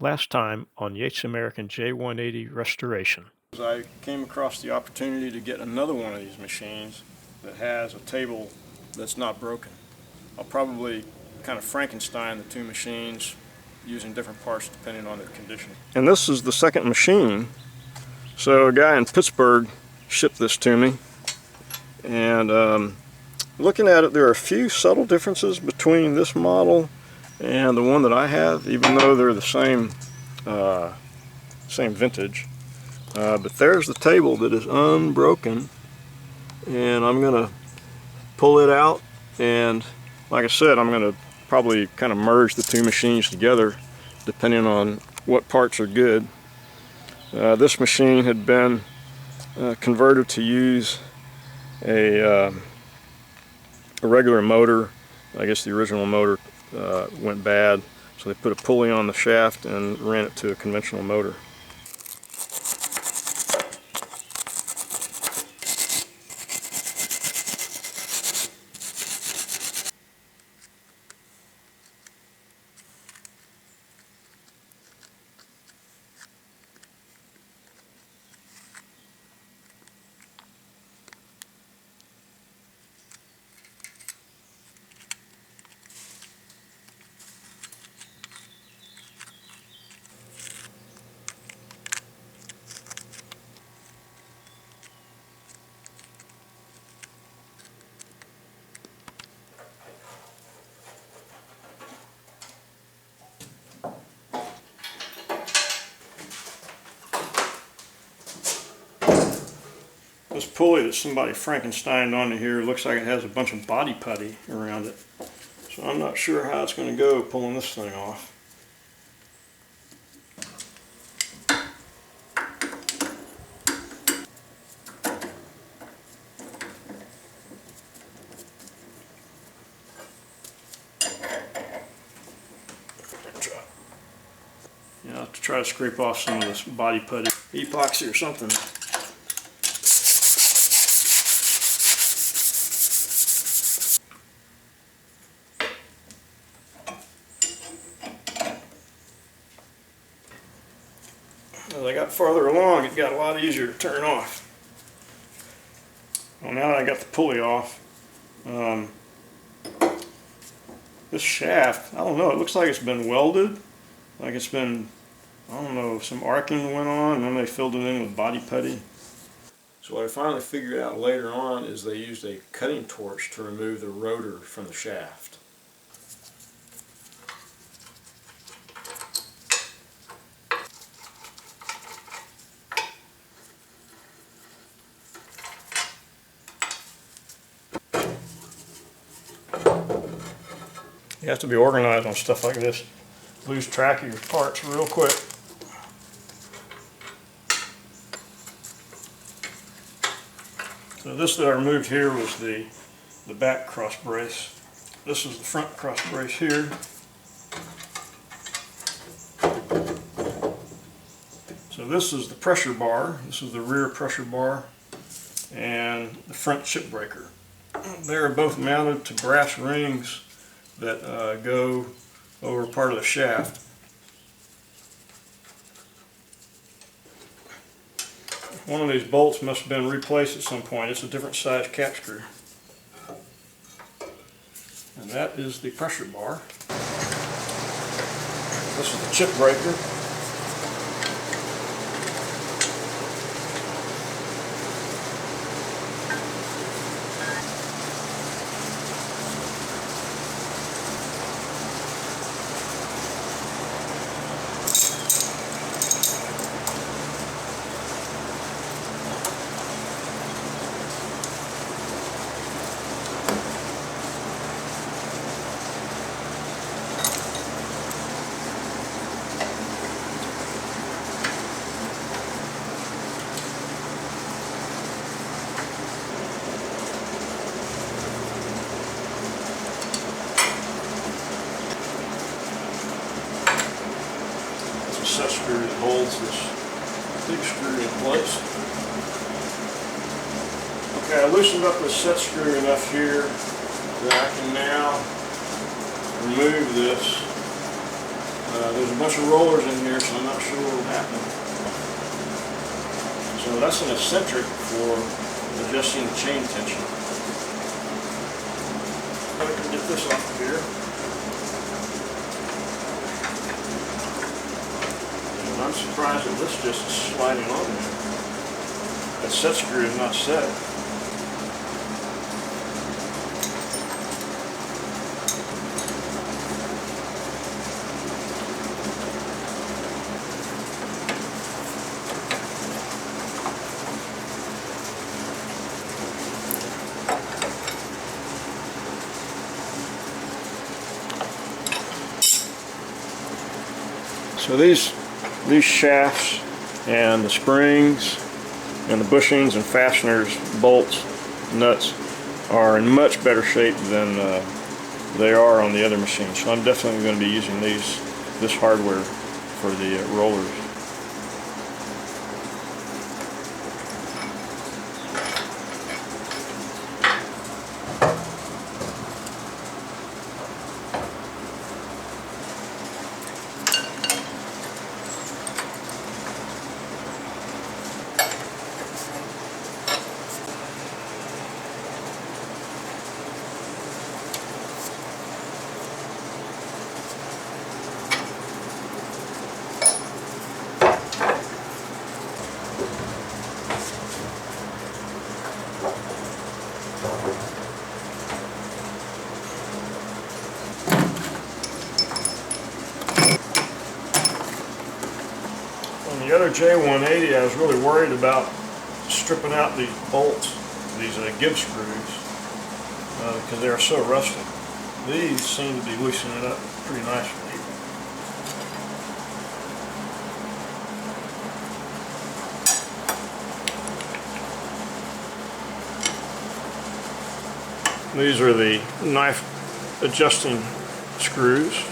Last time on Yates American J180 restoration. I came across the opportunity to get another one of these machines that has a table that's not broken. I'll probably kind of Frankenstein the two machines using different parts depending on their condition. And this is the second machine. So a guy in Pittsburgh shipped this to me, and looking at it, there are a few subtle differences between this model and the one that I have, even though they're the same vintage. But there's the table that is unbroken, and I'm going to pull it out, and like I said, I'm going to probably kind of merge the two machines together depending on what parts are good. This machine had been converted to use a regular motor. I guess the original motor went bad, so they put a pulley on the shaft and ran it to a conventional motor. This pulley that somebody Frankensteined onto here looks like it has a bunch of body putty around it. So I'm not sure how it's going to go pulling this thing off. I'll have to try to scrape off some of this body putty, epoxy or something. As I got farther along, it got a lot easier to turn off. Well, now that I got the pulley off, this shaft, I don't know, it looks like it's been welded. Like it's been, I don't know, some arcing went on and then they filled it in with body putty. So what I finally figured out later on is they used a cutting torch to remove the rotor from the shaft. You have to be organized on stuff like this. Lose track of your parts real quick. So this that I removed here was the back cross brace. This is the front cross brace here. So this is the pressure bar. This is the rear pressure bar and the front chip breaker. They're both mounted to brass rings that go over part of the shaft. One of these bolts must have been replaced at some point. It's a different size cap screw. And that is the pressure bar. This is the chip breaker. Set screw that holds this big screw in place. Okay, I loosened up this set screw enough here that I can now remove this There's a bunch of rollers in here, so I'm not sure what will happen. So that's an eccentric for adjusting the chain tension. I can get this off of here. And I'm surprised that this just is sliding on there. That set screw is not set. So these shafts and the springs and the bushings and fasteners, bolts, nuts are in much better shape than they are on the other machine. So I'm definitely going to be using this hardware for the rollers. On the other J180, I was really worried about stripping out these bolts, these give screws, because they are so rusted. These seem to be loosening it up pretty nicely. These are the knife adjusting screws.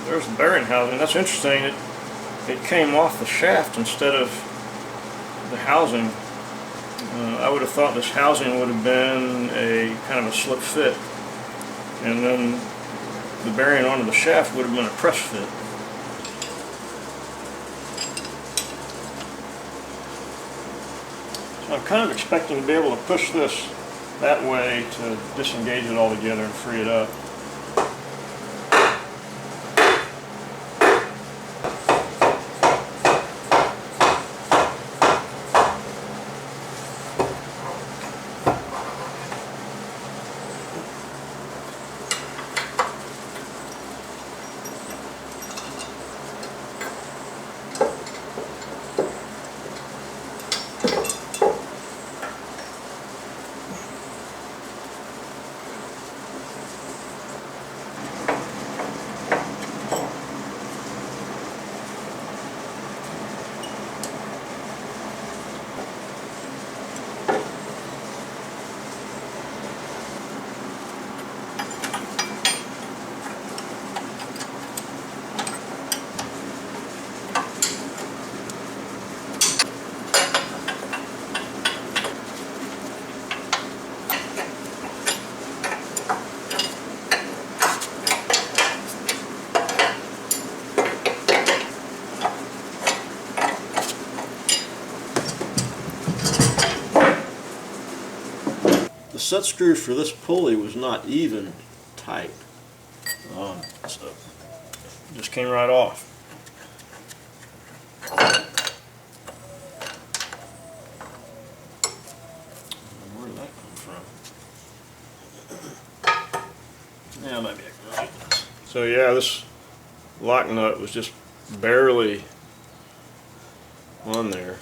There's the bearing housing. That's interesting. It came off the shaft instead of the housing. I would have thought this housing would have been a kind of a slip fit, and then the bearing onto the shaft would have been a press fit. So I'm kind of expecting to be able to push this that way to disengage it all together and free it up. The set screw for this pulley was not even tight, so it just came right off. Where did that come from? Yeah, maybe I can write this. So yeah, this lock nut was just barely on there.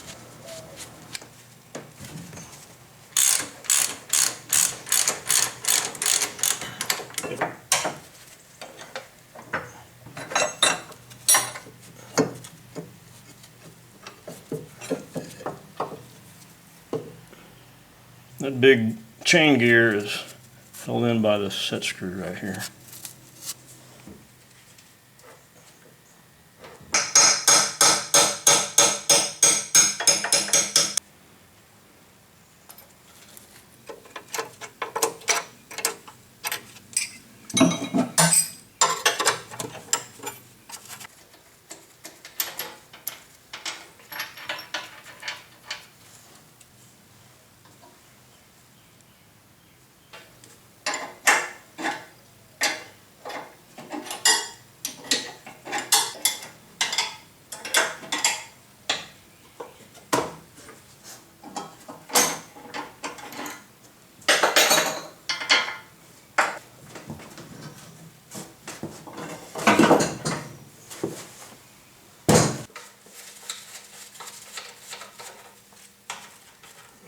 That big chain gear is held in by this set screw right here.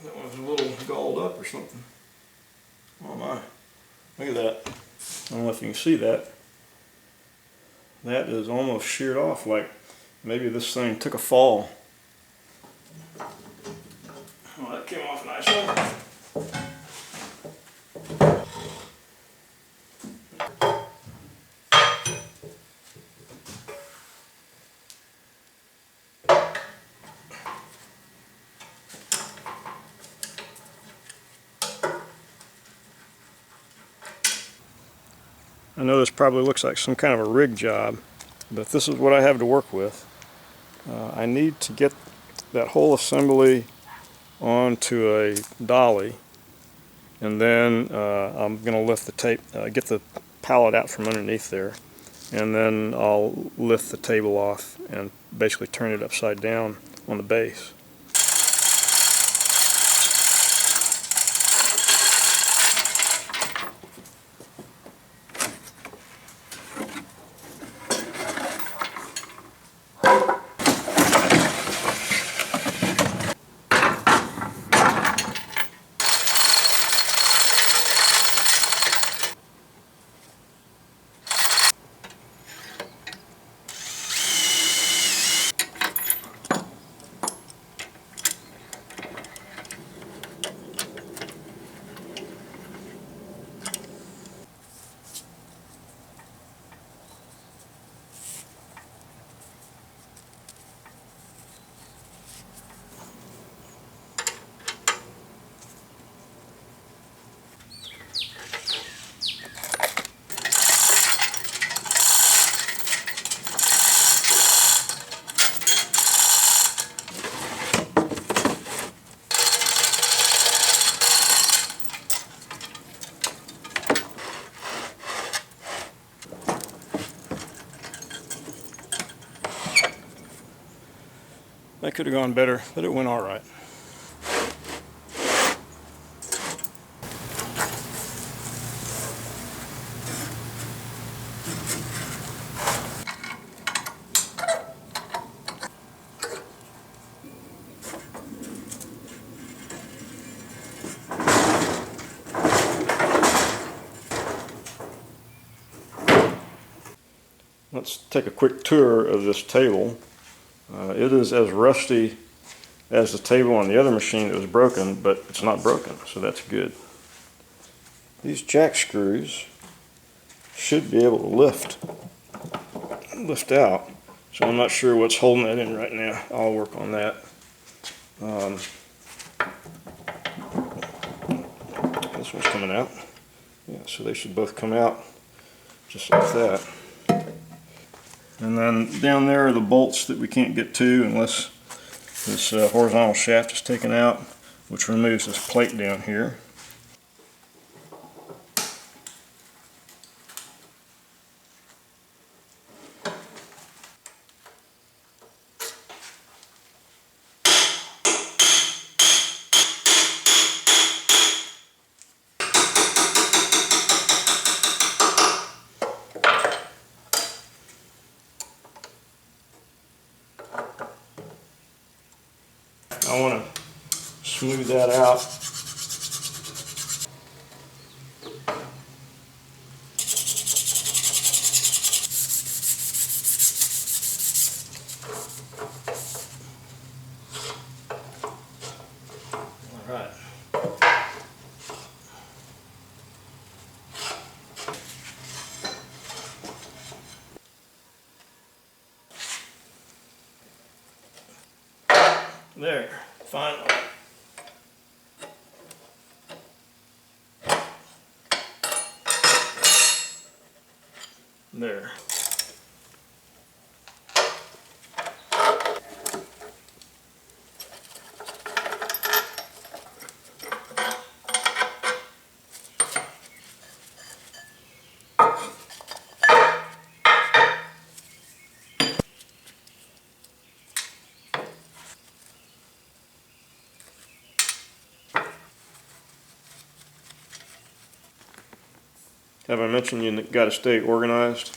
That one's a little galled up or something. Oh my, look at that. I don't know if you can see that. That is almost sheared off, like maybe this thing took a fall. Oh, that came off nicely. I know this probably looks like some kind of a rig job, but this is what I have to work with. I need to get that whole assembly onto a dolly, and then I'm going to lift the tape, get the pallet out from underneath there, and then I'll lift the table off and basically turn it upside down on the base. That could have gone better, but it went all right. Let's take a quick tour of this table. It is as rusty as the table on the other machine that was broken, but it's not broken, so that's good. These jack screws should be able to lift out, so I'm not sure what's holding that in right now. I'll work on that. This one's coming out. Yeah, so they should both come out just like that. And then down there are the bolts that we can't get to unless this horizontal shaft is taken out, which removes this plate down here. I want to smooth that out. All right. There, finally. There. Have I mentioned you got to stay organized?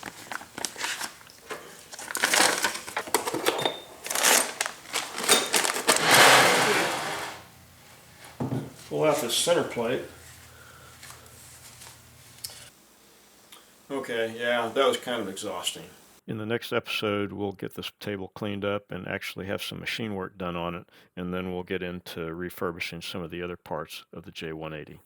Pull out this center plate. Okay, yeah, that was kind of exhausting. In the next episode, we'll get this table cleaned up and actually have some machine work done on it, and then we'll get into refurbishing some of the other parts of the J180.